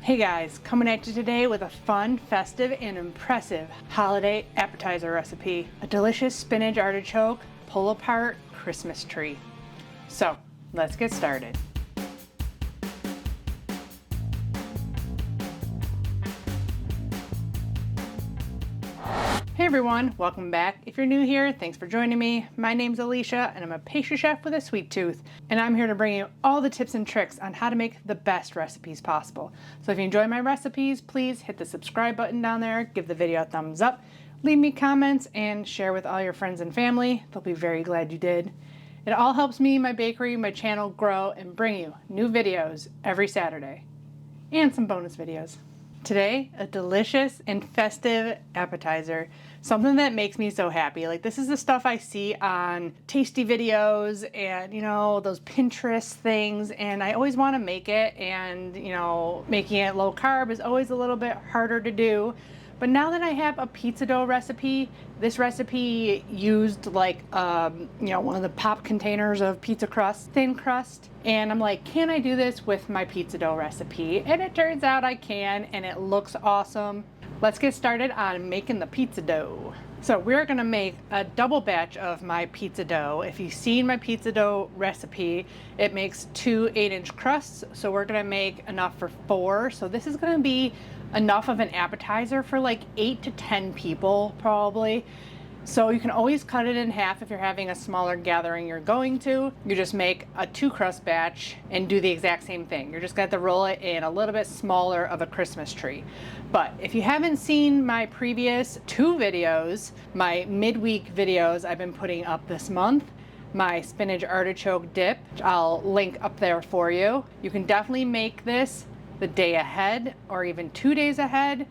Hey guys, coming at you today with a fun, festive, and impressive holiday appetizer recipe. A delicious spinach artichoke pull-apart Christmas tree. So, let's get started. Hey everyone, welcome back. If you're new here, thanks for joining me. My name's Alycia and I'm a pastry chef with a sweet tooth. And I'm here to bring you all the tips and tricks on how to make the best recipes possible. So if you enjoy my recipes, please hit the subscribe button down there, give the video a thumbs up, leave me comments, and share with all your friends and family. They'll be very glad you did. It all helps me, my bakery, my channel grow and bring you new videos every Saturday. And some bonus videos. Today, a delicious and festive appetizer, something that makes me so happy. Like, this is the stuff I see on tasty videos and, those Pinterest things, and I always want to make it, and, making it low carb is always a little bit harder to do. But now that I have a pizza dough recipe, this recipe used like, one of the pop containers of pizza crust, thin crust. And I'm like, can I do this with my pizza dough recipe? And it turns out I can, and it looks awesome. Let's get started on making the pizza dough. So we're gonna make a double batch of my pizza dough. If you've seen my pizza dough recipe, it makes 2 8-inch crusts. So we're gonna make enough for 4. So this is gonna be enough of an appetizer for like 8 to 10 people probably. So you can always cut it in half if you're having a smaller gathering you're going to. You just make a 2 crust batch and do the exact same thing. You're just gonna have to roll it in a little bit smaller of a Christmas tree. But if you haven't seen my previous 2 videos, my midweek videos I've been putting up this month, my spinach artichoke dip, I'll link up there for you. You can definitely make this the day ahead or even 2 days ahead.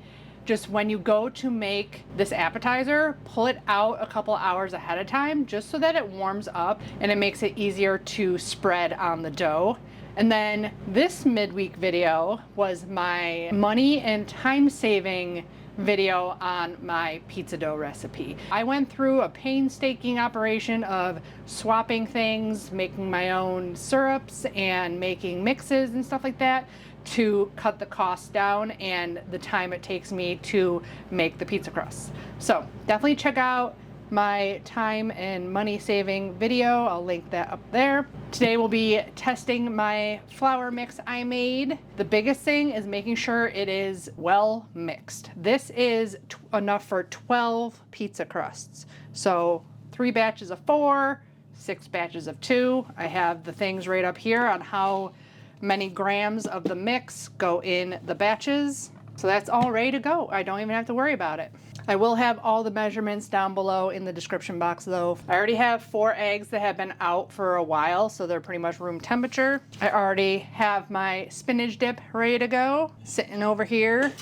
Just when you go to make this appetizer, pull it out a couple hours ahead of time just so that it warms up and it makes it easier to spread on the dough. And then this midweek video was my money and time saving video on my pizza dough recipe. I went through a painstaking operation of swapping things, making my own syrups and making mixes and stuff like that to cut the cost down and the time it takes me to make the pizza crust. So definitely check out my time and money saving video. I'll link that up there. Today we'll be testing my flour mix I made. The biggest thing is making sure it is well mixed. This is enough for 12 pizza crusts. So 3 batches of 4, 6 batches of 2. I have the things right up here on how many grams of the mix go in the batches. So that's all ready to go. I don't even have to worry about it. I will have all the measurements down below in the description box though. I already have 4 eggs that have been out for a while, so they're pretty much room temperature. I already have my spinach dip ready to go, sitting over here.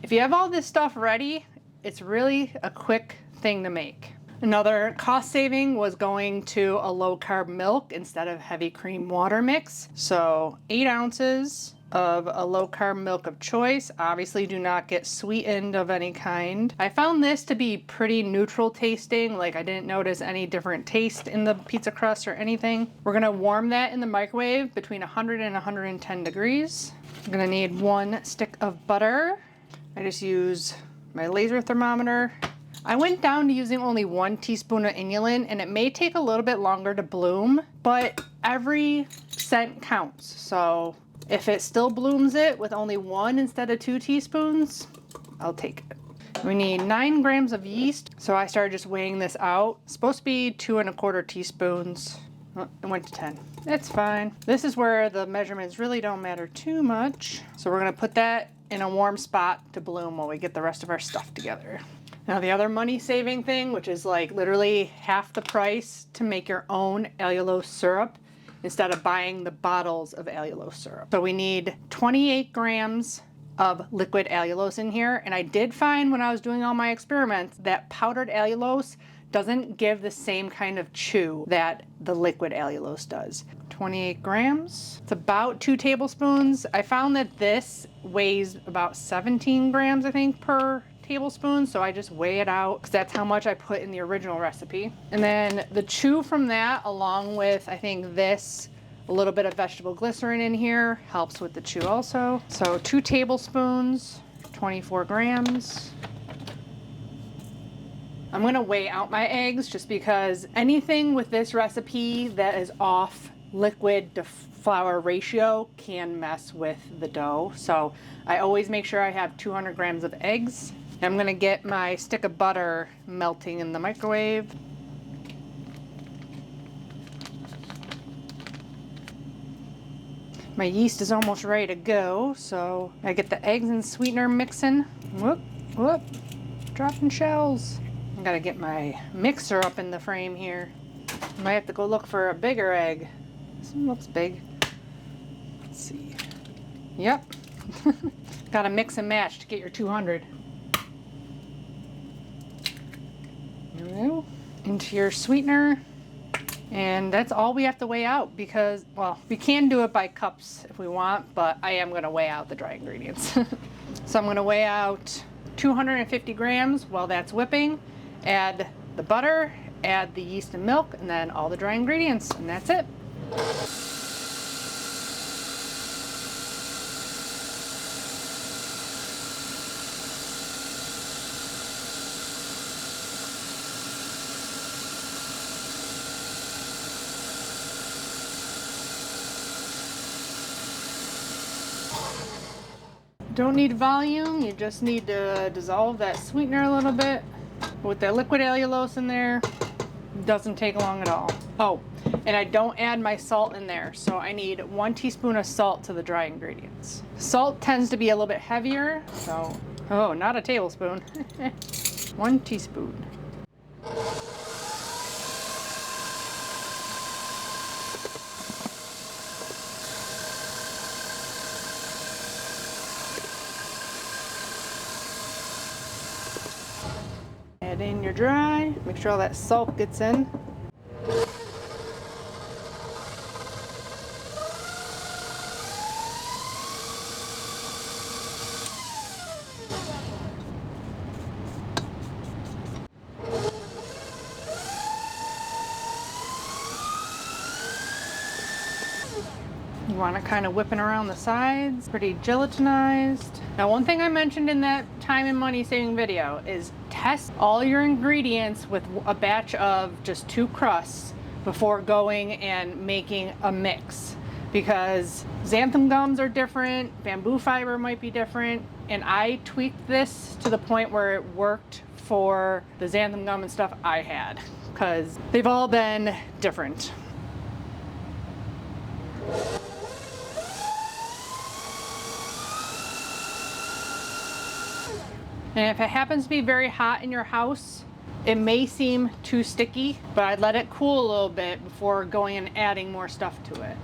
If you have all this stuff ready, it's really a quick thing to make. Another cost saving was going to a low carb milk instead of heavy cream water mix. So 8 ounces of a low carb milk of choice. Obviously do not get sweetened of any kind. I found this to be pretty neutral tasting. Like, I didn't notice any different taste in the pizza crust or anything. We're gonna warm that in the microwave between 100 and 110 degrees. I'm gonna need 1 stick of butter. I just use my laser thermometer. I went down to using only 1 teaspoon of inulin, and it may take a little bit longer to bloom, but every cent counts. So if it still blooms it with only 1 instead of 2 teaspoons, I'll take it. We need 9 grams of yeast. So I started just weighing this out. It's supposed to be 2 1/4 teaspoons. Oh, it went to 10. It's fine. This is where the measurements really don't matter too much. So we're gonna put that in a warm spot to bloom while we get the rest of our stuff together. Now the other money saving thing, which is like literally half the price to make your own allulose syrup instead of buying the bottles of allulose syrup. So we need 28 grams of liquid allulose in here. And I did find when I was doing all my experiments that powdered allulose doesn't give the same kind of chew that the liquid allulose does. 28 grams. It's about 2 tablespoons. I found that this weighs about 17 grams, I think, per tablespoon, so I just weigh it out because that's how much I put in the original recipe. And then the chew from that, along with I think this A little bit of vegetable glycerin in here helps with the chew also. So 2 tablespoons, 24 grams. I'm gonna weigh out my eggs just because anything with this recipe that is off liquid to flour ratio can mess with the dough. So I always make sure I have 200 grams of eggs. I'm gonna get my stick of butter melting in the microwave. My yeast is almost ready to go, so I get the eggs and sweetener mixing. Whoop, whoop, dropping shells. I gotta get my mixer up in the frame here. Might have to go look for a bigger egg. This one looks big. Let's see. Yep. Gotta mix and match to get your 200. There we go. Into your sweetener. And that's all we have to weigh out because, well, we can do it by cups if we want, but I am gonna weigh out the dry ingredients. So I'm gonna weigh out 250 grams while that's whipping. Add the butter, add the yeast and milk, and then all the dry ingredients, and that's it. Don't need volume, you just need to dissolve that sweetener a little bit. With that liquid allulose in there, it doesn't take long at all. Oh, and I don't add my salt in there, so I need 1 teaspoon of salt to the dry ingredients. Salt tends to be a little bit heavier, so, oh, not a tablespoon. 1 teaspoon. Add in your dry, make sure all that salt gets in. You want to kind of whipping around the sides, pretty gelatinized. Now, one thing I mentioned in that time and money saving video is test all your ingredients with a batch of just 2 crusts before going and making a mix, because xanthan gums are different, bamboo fiber might be different, and I tweaked this to the point where it worked for the xanthan gum and stuff I had, because they've all been different. And if it happens to be very hot in your house, it may seem too sticky, but I'd let it cool a little bit before going and adding more stuff to it.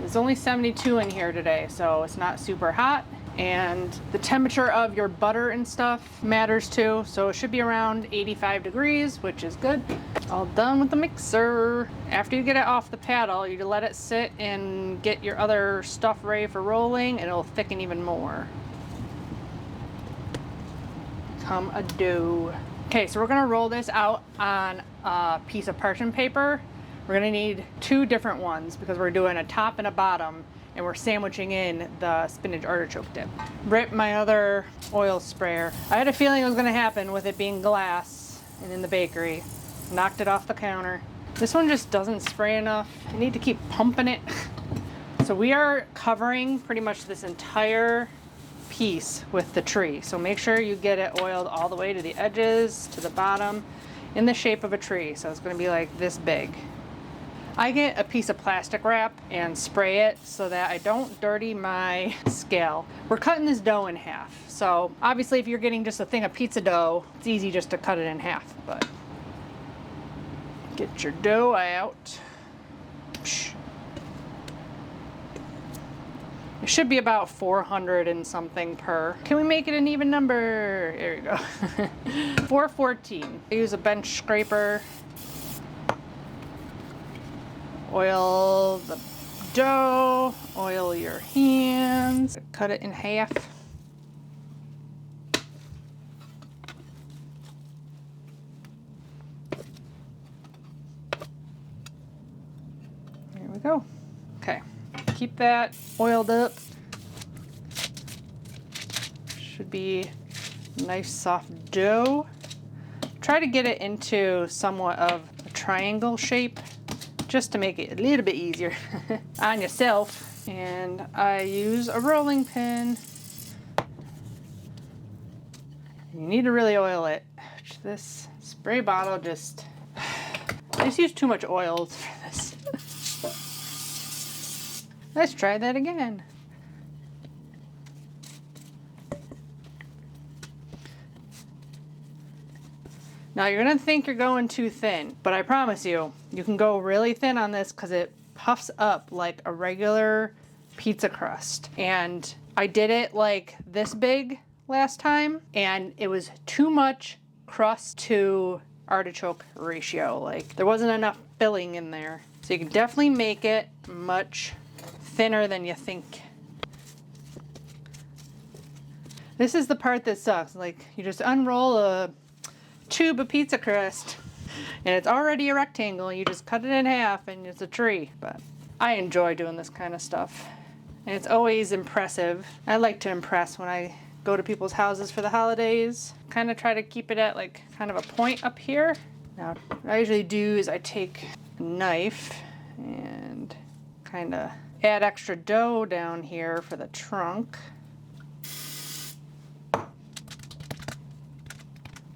It's only 72 in here today, so it's not super hot. And the temperature of your butter and stuff matters too, so it should be around 85 degrees, which is good. All done with the mixer. After you get it off the paddle, you let it sit and get your other stuff ready for rolling, and it'll thicken even more. Come a dough. Okay, so we're gonna roll this out on a piece of parchment paper. We're gonna need 2 different ones because we're doing a top and a bottom, and we're sandwiching in the spinach artichoke dip. Ripped my other oil sprayer. I had a feeling it was gonna happen with it being glass and in the bakery. Knocked it off the counter. This one just doesn't spray enough. I need to keep pumping it. So we are covering pretty much this entire piece with the tree. So make sure you get it oiled all the way to the edges, to the bottom, in the shape of a tree. So it's gonna be like this big. I get a piece of plastic wrap and spray it so that I don't dirty my scale. We're cutting this dough in half. So obviously if you're getting just a thing of pizza dough, it's easy just to cut it in half, but get your dough out. It should be about 400 and something per. Can we make it an even number? There you go. 414. I use a bench scraper. Oil the dough, oil your hands, cut it in half. Okay, keep that oiled up. Should be nice soft dough. Try to get it into somewhat of a triangle shape just to make it a little bit easier on yourself. And I use a rolling pin. You need to really oil it. This spray bottle just, I just use too much oil for this. Let's try that again. Now you're gonna think you're going too thin, but I promise you, you can go really thin on this because it puffs up like a regular pizza crust. And I did it like this big last time, and it was too much crust to artichoke ratio. Like there wasn't enough filling in there. So you can definitely make it much thinner than you think. This is the part that sucks. Like you just unroll a tube of pizza crust and it's already a rectangle. You just cut it in half and it's a tree. But I enjoy doing this kind of stuff, and it's always impressive. I like to impress when I go to people's houses for the holidays. Kind of try to keep it at like kind of a point up here. Now what I usually do is I take a knife and kind of add extra dough down here for the trunk.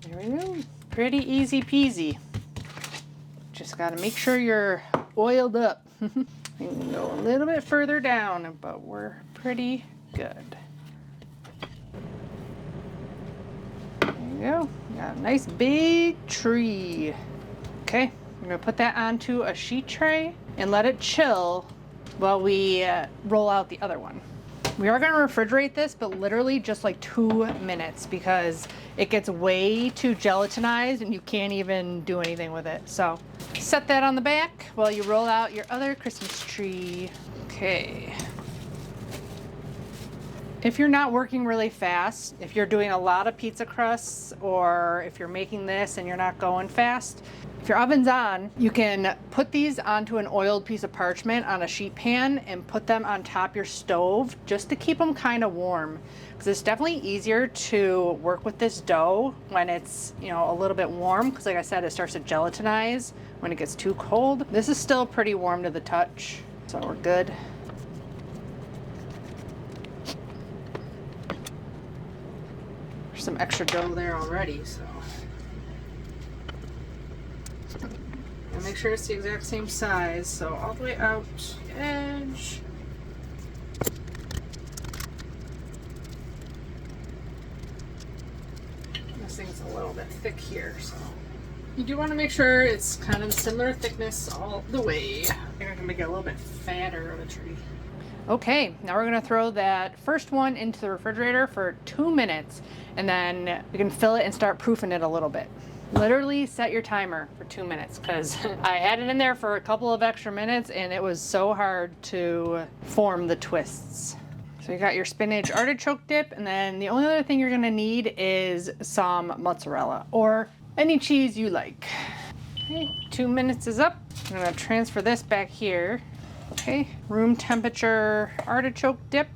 There we go. Pretty easy peasy. Just gotta make sure you're oiled up. You can go a little bit further down, but we're pretty good. There you go. Got a nice big tree. Okay, we're gonna put that onto a sheet tray and let it chill while we roll out the other one. We are gonna refrigerate this, but literally just like 2 minutes because it gets way too gelatinized and you can't even do anything with it. So set that on the back while you roll out your other Christmas tree. Okay. If you're not working really fast, if you're doing a lot of pizza crusts, or if you're making this and you're not going fast, if your oven's on, you can put these onto an oiled piece of parchment on a sheet pan and put them on top your stove just to keep them kind of warm. Because it's definitely easier to work with this dough when it's, you know, a little bit warm. Because like I said, it starts to gelatinize when it gets too cold. This is still pretty warm to the touch, so we're good. There's some extra dough there already, so. And make sure it's the exact same size, so all the way out the edge. This thing's a little bit thick here, so you do want to make sure it's kind of similar thickness all the way. I'm gonna make it a little bit fatter of a tree. Okay, now we're gonna throw that first one into the refrigerator for 2 minutes, and then we can fill it and start proofing it a little bit. Literally set your timer for 2 minutes because I had it in there for a couple of extra minutes and it was so hard to form the twists. So you got your spinach artichoke dip, and then the only other thing you're gonna need is some mozzarella or any cheese you like. Okay, 2 minutes is up. I'm gonna transfer this back here. Okay, room temperature artichoke dip.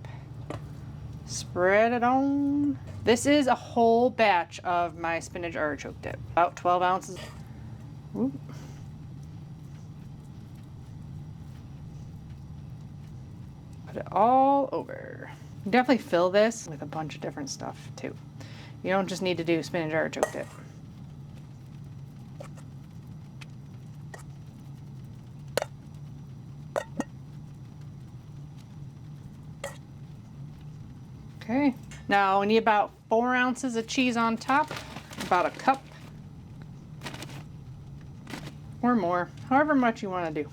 Spread it on. This is a whole batch of my spinach artichoke dip, about 12 ounces. Ooh. Put it all over. You definitely fill this with a bunch of different stuff too. You don't just need to do spinach artichoke dip. Okay, now we need about 4 ounces of cheese on top, about a cup or more, however much you want to do.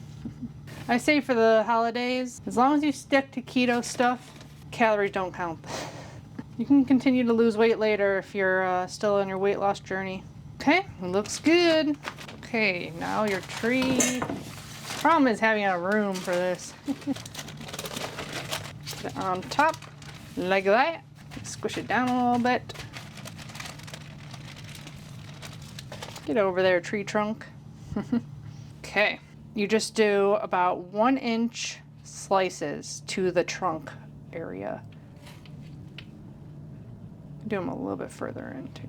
I say for the holidays, as long as you stick to keto stuff, calories don't count. You can continue to lose weight later if you're still on your weight loss journey. Okay, it looks good. Okay, now your tree. Problem is having a room for this. Put it on top. Like that. Squish it down a little bit. Get over there, tree trunk. Okay, you just do about 1 inch slices to the trunk area. Do them a little bit further in too.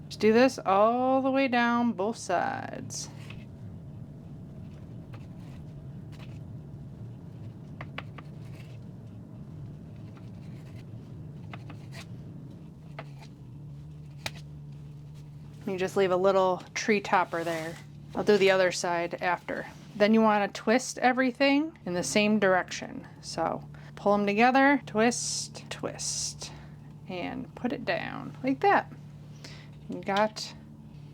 Just do this all the way down both sides. You just leave a little tree topper there. I'll do the other side after. Then you want to twist everything in the same direction. So pull them together, twist, twist, and put it down like that. You got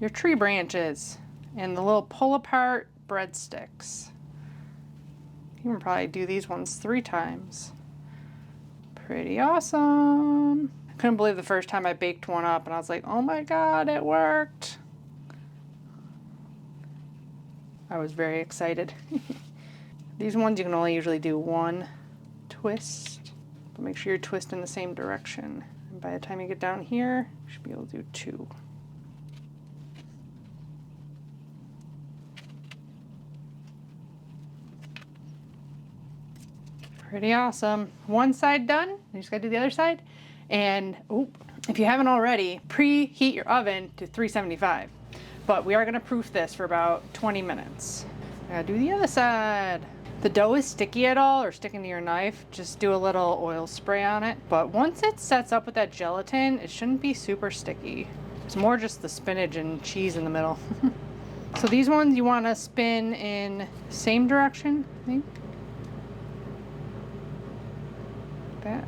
your tree branches and the little pull apart breadsticks. You can probably do these ones 3 times. Pretty awesome. Couldn't believe the first time I baked one up and I was like, oh my God, it worked. I was very excited. These ones you can only usually do 1 twist, but make sure you're twisting the same direction. And by the time you get down here, you should be able to do 2. Pretty awesome. One side done, you just gotta do the other side. And if you haven't already, preheat your oven to 375. But we are gonna proof this for about 20 minutes. I gotta do the other side. The dough is sticky at all or sticking to your knife, just do a little oil spray on it. But once it sets up with that gelatin, it shouldn't be super sticky. It's more just the spinach and cheese in the middle. So these ones you wanna spin in the same direction, I think. That.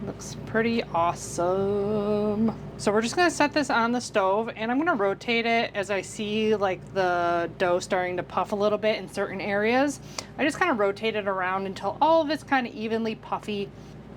Looks pretty awesome. So we're just gonna set this on the stove and I'm gonna rotate it as I see like the dough starting to puff a little bit in certain areas. I just kind of rotate it around until all of it's kind of evenly puffy.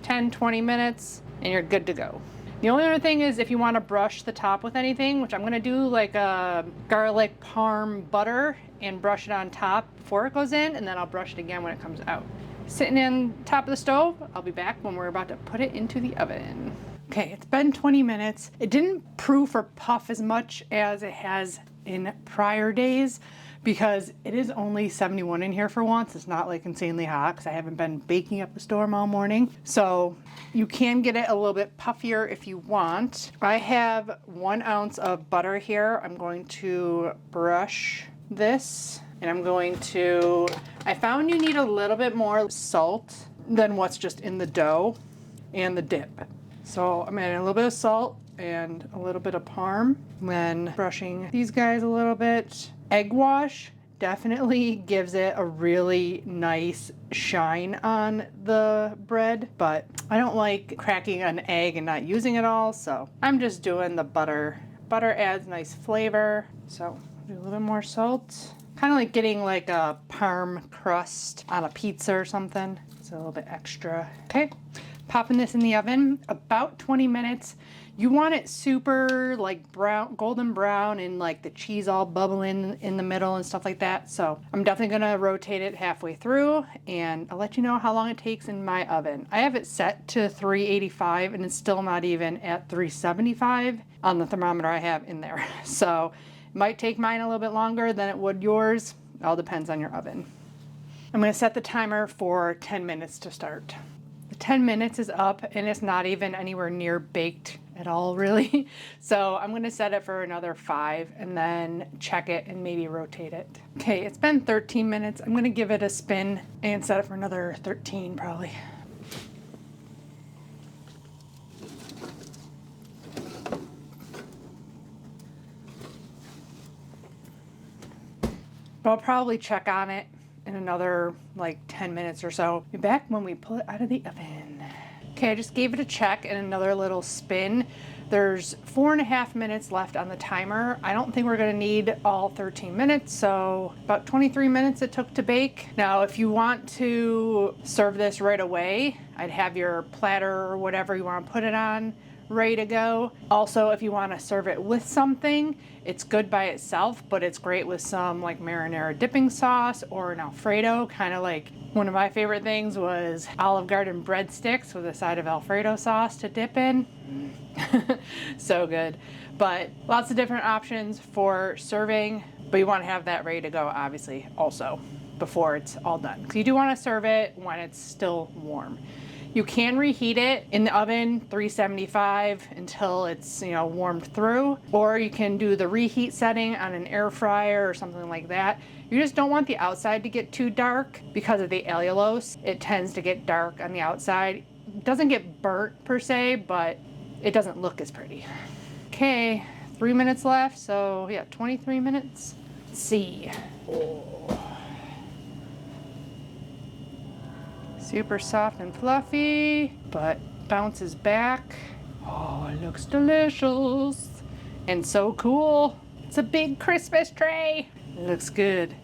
10-20 minutes and you're good to go. The only other thing is if you want to brush the top with anything, which I'm gonna do like a garlic parm butter and brush it on top before it goes in, and then I'll brush it again when it comes out. Sitting in top of the stove, I'll be back when we're about to put it into the oven. Okay, it's been 20 minutes. It didn't proof or puff as much as it has in prior days because it is only 71 in here for once. It's not like insanely hot because I haven't been baking up a storm all morning. So you can get it a little bit puffier if you want. I have 1 ounce of butter here. I'm going to brush this and I'm going to, I found you need a little bit more salt than what's just in the dough and the dip. So I'm adding a little bit of salt and a little bit of parm. Then brushing these guys a little bit. Egg wash definitely gives it a really nice shine on the bread, but I don't like cracking an egg and not using it all, so I'm just doing the butter. Butter adds nice flavor, so do a little bit more salt. Kind of like getting like a parm crust on a pizza or something. It's a little bit extra. Okay, popping this in the oven about 20 minutes. You want it super like brown, golden brown, and like the cheese all bubbling in the middle and stuff like that. So I'm definitely gonna rotate it halfway through and I'll let you know how long it takes in my oven. I have it set to 385 and it's still not even at 375 on the thermometer I have in there. So it might take mine a little bit longer than it would yours. It all depends on your oven. I'm gonna set the timer for 10 minutes to start. The 10 minutes is up and it's not even anywhere near baked at all, really. So I'm gonna set it for another 5 and then check it and maybe rotate it. Okay, it's been 13 minutes. I'm gonna give it a spin and set it for another 13 probably. But I'll probably check on it in another like 10 minutes or so. Be back when we pull it out of the oven. Okay, I just gave it a check and another little spin. There's 4.5 minutes left on the timer. I don't think we're gonna need all 13 minutes, so about 23 minutes it took to bake. Now, if you want to serve this right away, I'd have your platter or whatever you wanna put it on ready to go. Also, if you want to serve it with something, it's good by itself, but it's great with some like marinara dipping sauce or an Alfredo. Kind of like one of my favorite things was Olive Garden breadsticks with a side of Alfredo sauce to dip in. So good. But lots of different options for serving, but you want to have that ready to go obviously also before it's all done, because you do want to serve it when it's still warm. You can reheat it in the oven 375 until it's, you know, warmed through, or you can do the reheat setting on an air fryer or something like that. You just don't want the outside to get too dark because of the allulose. It tends to get dark on the outside. It doesn't get burnt per se, but it doesn't look as pretty. Okay, 3 minutes left, so yeah, 23 minutes. Let's see. Oh. Super soft and fluffy, but bounces back. Oh, it looks delicious and so cool. It's a big Christmas tray. It looks good.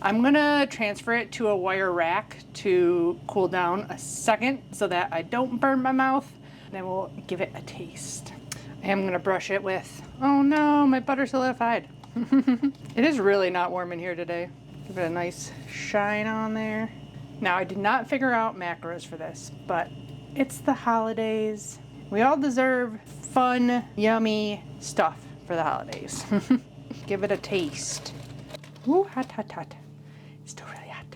I'm gonna transfer it to a wire rack to cool down a second so that I don't burn my mouth. Then we'll give it a taste. I am gonna brush it with, oh no, my butter solidified. It is really not warm in here today. Give it a nice shine on there. Now, I did not figure out macros for this, but it's the holidays. We all deserve fun, yummy stuff for the holidays. Give it a taste. Ooh, hot, hot, hot. It's still really hot.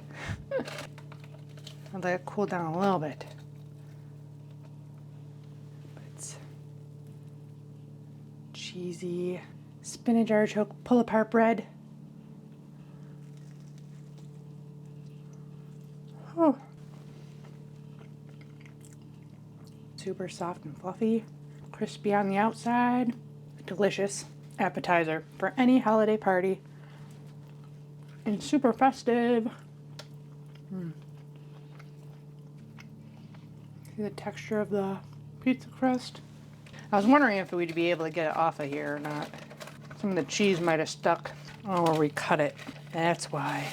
I'll let it cool down a little bit. But it's cheesy spinach artichoke pull-apart bread. Oh. Super soft and fluffy, crispy on the outside. Delicious appetizer for any holiday party. And super festive. See the texture of the pizza crust? I was wondering if we'd be able to get it off of here or not. Some of the cheese might have stuck where we cut it. That's why.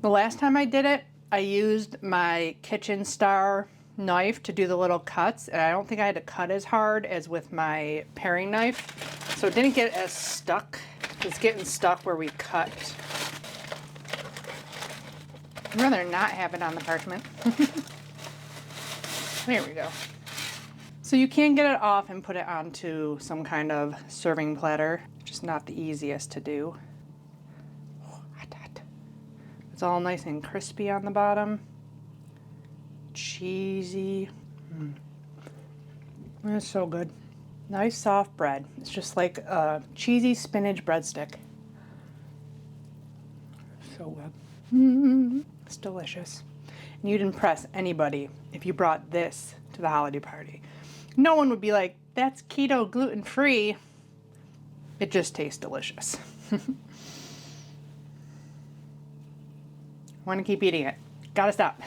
The last time I did it, I used my Kitchen Star knife to do the little cuts, and I don't think I had to cut as hard as with my paring knife, so it didn't get as stuck. It's getting stuck where we cut. I'd rather not have it on the parchment. There we go. So you can get it off and put it onto some kind of serving platter, just not the easiest to do. It's all nice and crispy on the bottom. Cheesy. It's so good. Nice soft bread. It's just like a cheesy spinach breadstick. So good. It's delicious. And you'd impress anybody if you brought this to the holiday party. No one would be like, that's keto, gluten-free. It just tastes delicious. Want to keep eating it. Gotta stop.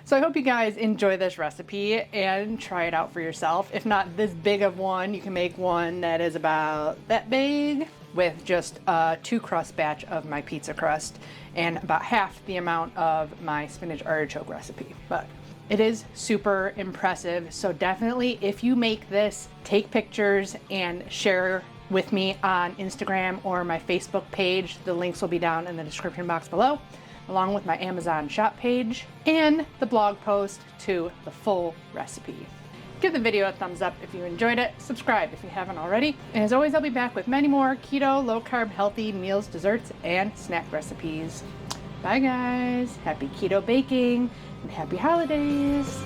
So I hope you guys enjoy this recipe and try it out for yourself. If not this big of one, you can make one that is about that big with just a 2-crust batch of my pizza crust and about half the amount of my spinach artichoke recipe. But it is super impressive. So definitely, if you make this, take pictures and share with me on Instagram or my Facebook page. The links will be down in the description box below, along with my Amazon shop page and the blog post to the full recipe. Give the video a thumbs up if you enjoyed it, subscribe if you haven't already, and as always, I'll be back with many more keto, low-carb, healthy meals, desserts, and snack recipes. Bye guys, happy keto baking, and happy holidays!